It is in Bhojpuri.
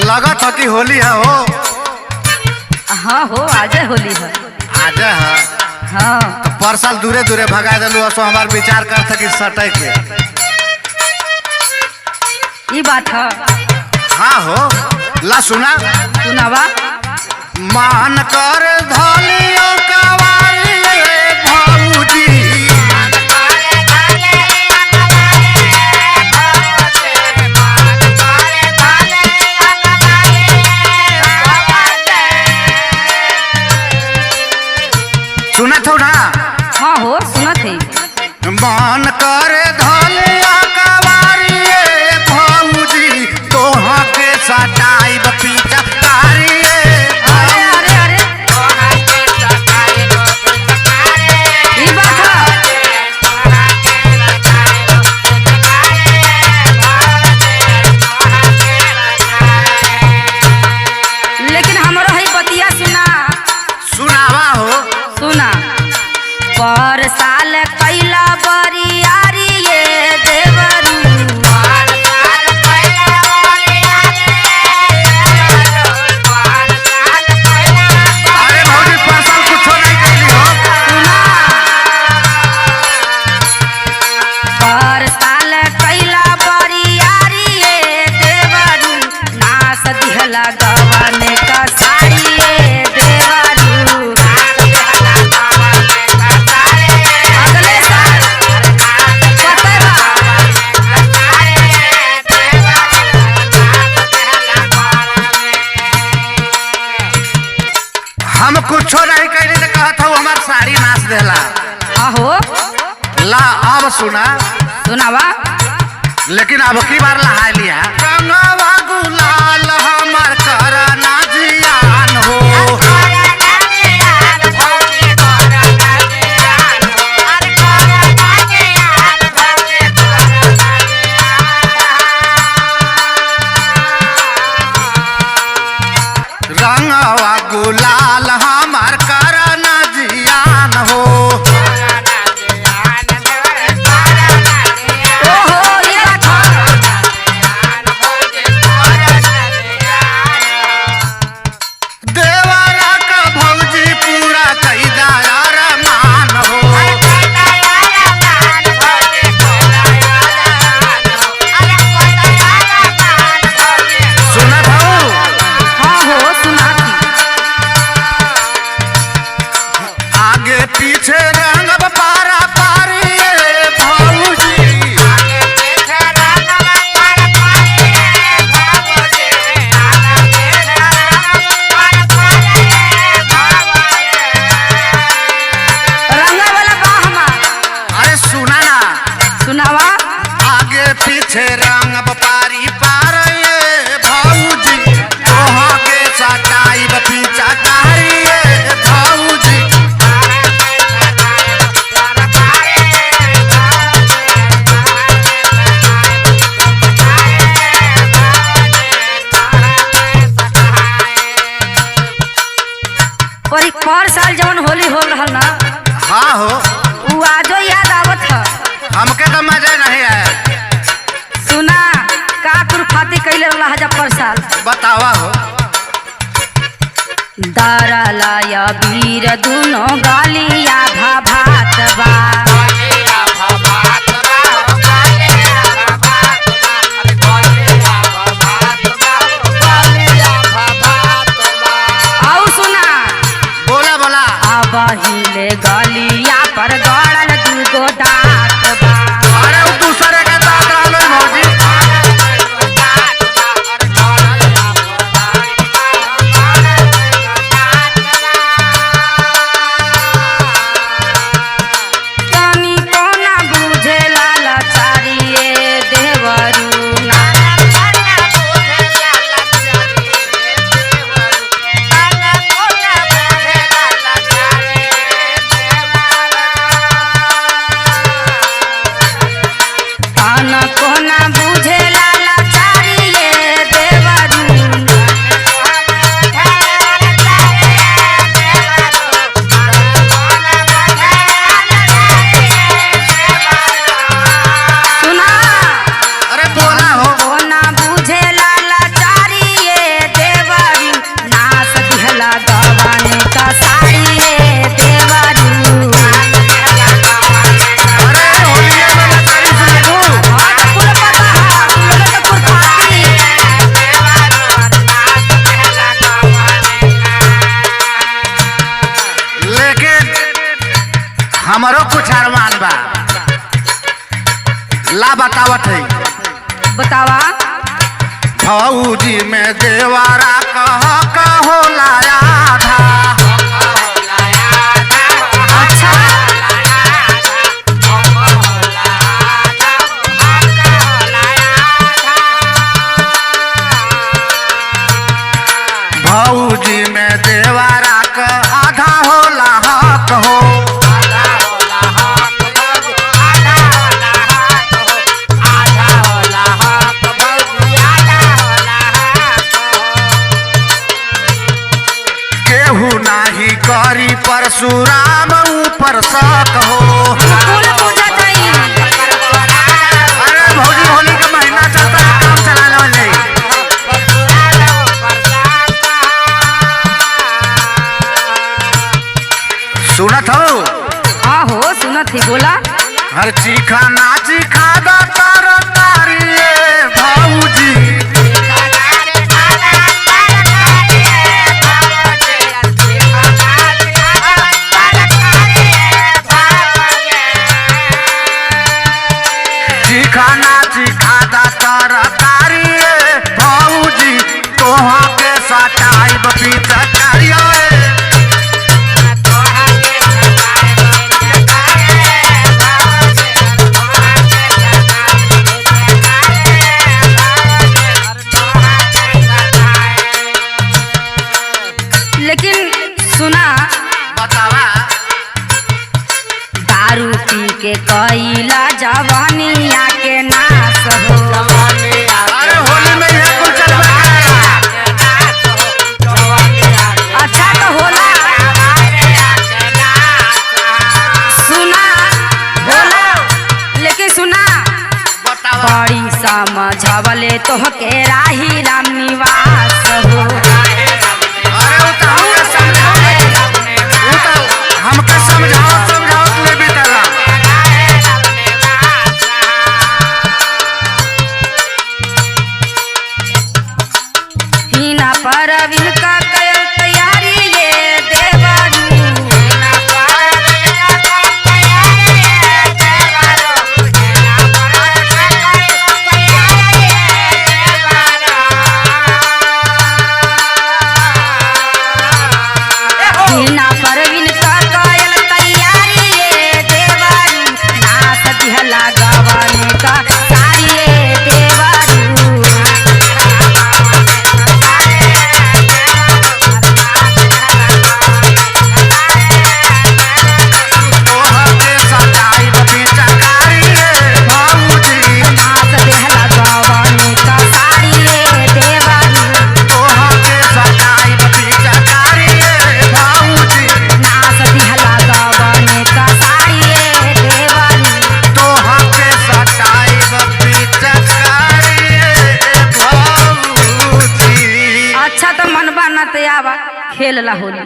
लगत हो कि होली है हो। हाँ हो आज होली है। आज है हाँ तो पर साल दूरे दूरे भगा दिलू असो हमार विचार कर सकी सटे के। ये बात है। हाँ हो ला सुना सुनावा। मान कर धलियो कवारी भौजी सुनत हो ना। हाँ हो सुनत है। मान कर धलियो कवारी भौजी तोहा के सटाई पीछा कारी। अरे अरे अरे ये बात है। लेकिन हमारा है बतिया सुना। सुनावा हो। सुना पर साल कैला बरियारी ये देवरू। अरे भौजी पर साल कुछ नहीं कैली हो। सुना पर साल कैला बरियारी ये देवरू। नास दिहला गवाने का साड़ी ये देवरू। अगले साल पता बा। हम कुछो नहीं कैली तो कहत हो हमार साड़ी नाच देला। आहो ला अब सुना सुनावा। लेकिन अब की बार लहा लिया रंगवा गुलाल हमार करना जियान हो। रंगवा गुलाल हमार करना जियान हो। ओहो ये बात है। देवरा का भौजी पूरा कैदा अरमान हो। सुनत हो हाँ हो सुना थी। आगे पीछे रंगब पारा पारी भौजी। रंगा वाला बा हमार। अरे सुना ना सुनावा। आगे पीछे रंगब पारी पार भौजी तोहा के सटाई पीछा कारी भौजी। पर साल जवन होली हो रहल ना हाँ हो उ आजो याद आवत है। हमके तो मजा नहीं आया। सुना का कुरफाती कैले रहला है जब पर साल। बतावा हो दारला या वीर दुनो गालिया भाभात बा। आउ सुना बोला बोला अब हिले गलिया पर गड़ल दूगो दांत बा। अरे वो दूसरे के साथ रहलो भौजी। तनी कोना बतावत है। बतावा। भौजी में देवारा कह होला आधा। अच्छा भौजी में देवारा का आधा होला हक हो। केहू नाही करी परशुराम ऊपर शक हो। फूल पूजा चाहिए। अरे भौजी होली का महीना चलता है, काम चला लो ले। सुनत हो? हाँ हो सुनत ही बोला। हर चीखा नाची खादा तरकारी भौजी। चीखा नाची खादा तरकारी भौजी। तोहा के सटाई पिचकारिया। लेकिन सुना, बतावा। दारू पी के कैला जवानिया के नाश हो। अरे होली में ये कुल चलबे करेला। अच्छा तो होला। सुना होला, लेकिन सुना बतावा। बड़ी समझवले तोहके राही राम निवास हो। अरे वो तो हमके समझाओ ले बेटा। हिना परवीन का कयल तैयारी ये देवरू। हिना परवीन का कयल तैयारी ये देवरू। नाच दिहला गवाने का सारी ये देवरू। तोहा के सटाई पिचकारी भौजी। नाच दिहला गवाने का सारी ये देवरू। तोहा के सटाई पिचकारी भौजी। नाच दिहला गवाने का सारी ये देवरू। तोहा के सटाई पिचकारी भौजी। अच्छा तो मन बाना ते आवा खेल ला होली।